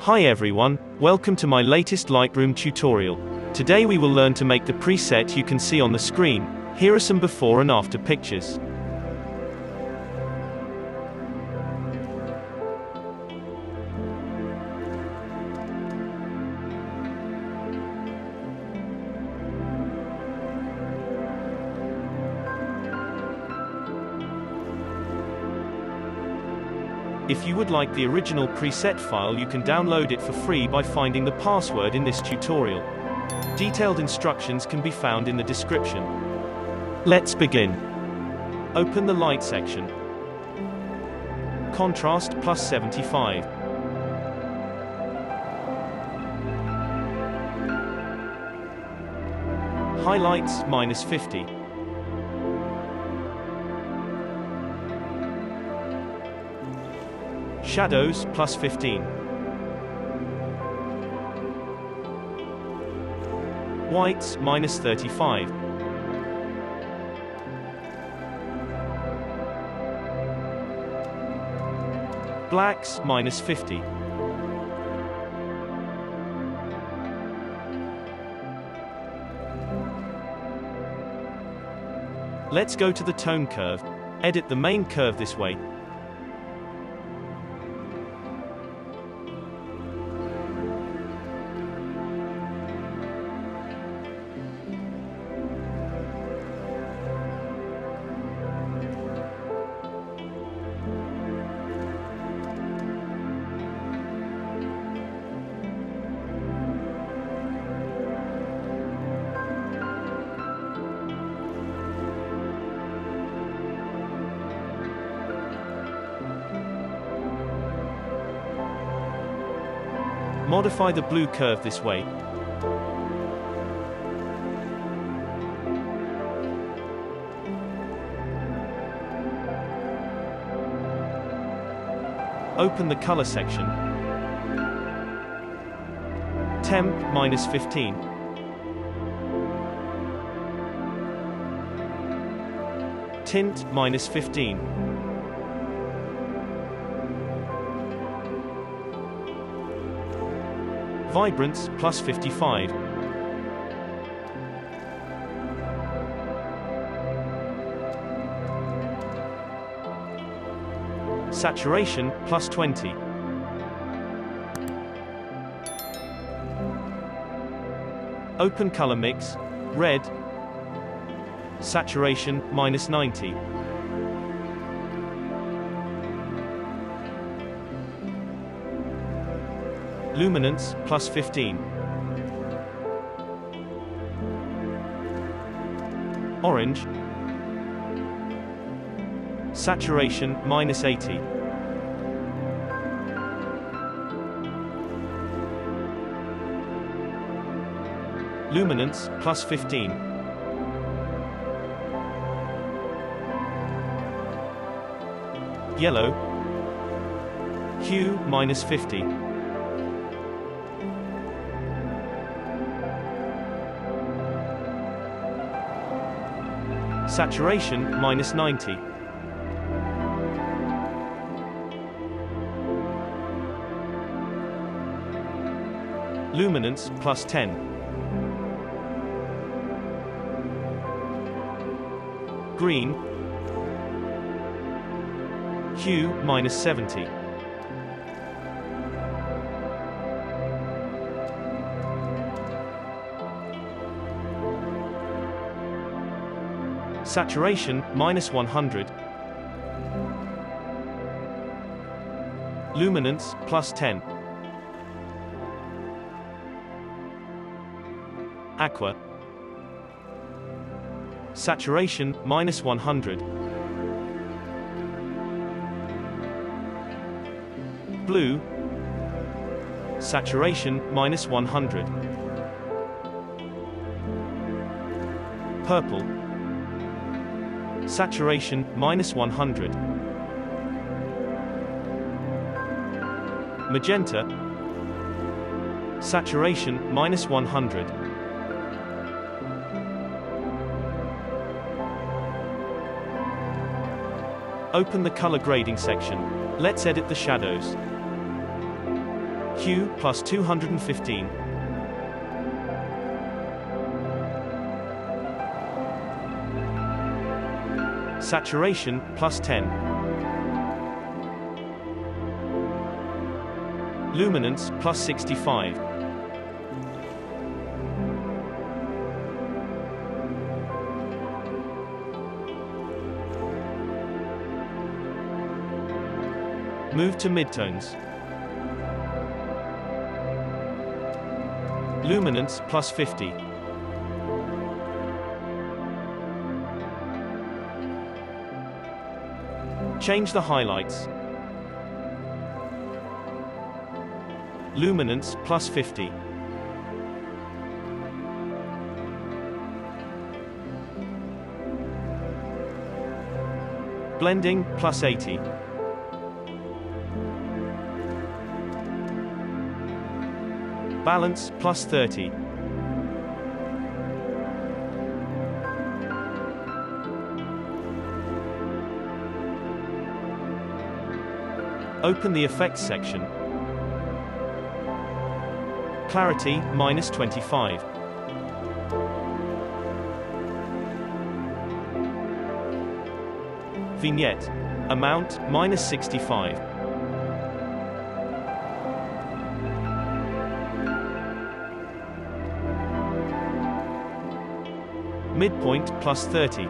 Hi everyone, welcome to my latest Lightroom tutorial. Today we will learn to make the preset you can see on the screen. Here are some before and after pictures. If you would like the original preset file, you can download it for free by finding the password in this tutorial. Detailed instructions can be found in the description. Let's begin. Open the light section. Contrast plus 75. Highlights minus 50. Shadows plus 15. Whites minus 35. Blacks minus 50. Let's go to the tone curve. Edit the main curve this way. Modify the blue curve this way. Open the color section. Temp minus 15. Tint minus 15. Vibrance plus 55. Saturation plus 20. Open color mix, red. Saturation minus 90. Luminance plus 15. Orange. Saturation minus 80. Luminance plus 15. Yellow. Hue minus 50. Saturation minus 90. Luminance plus 10. Green. Hue minus 70. Saturation minus 100. Luminance plus 10. Aqua. Saturation minus 100. Blue. Saturation minus 100. Purple. Saturation minus 100. Magenta. Saturation minus 100. Open the color grading section. Let's edit the shadows. Hue plus 215. Saturation plus 10. Luminance plus 65. Move to midtones. Luminance plus 50. Change the highlights. Luminance plus 50. Blending plus 80. Balance plus 30. Open the effects section. Clarity minus 25. Vignette amount minus 65. Midpoint plus 30.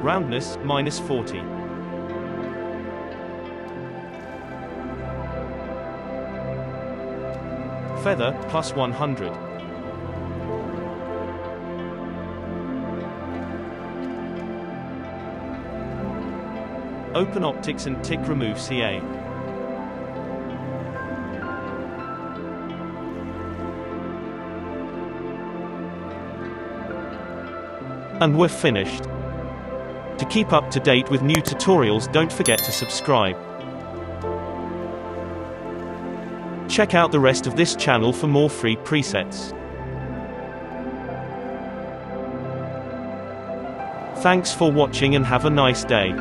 Roundness minus 40. Feather plus 100. Open optics and tick remove CA. And we're finished. To keep up to date with new tutorials, don't forget to subscribe. Check out the rest of this channel for more free presets. Thanks for watching and have a nice day.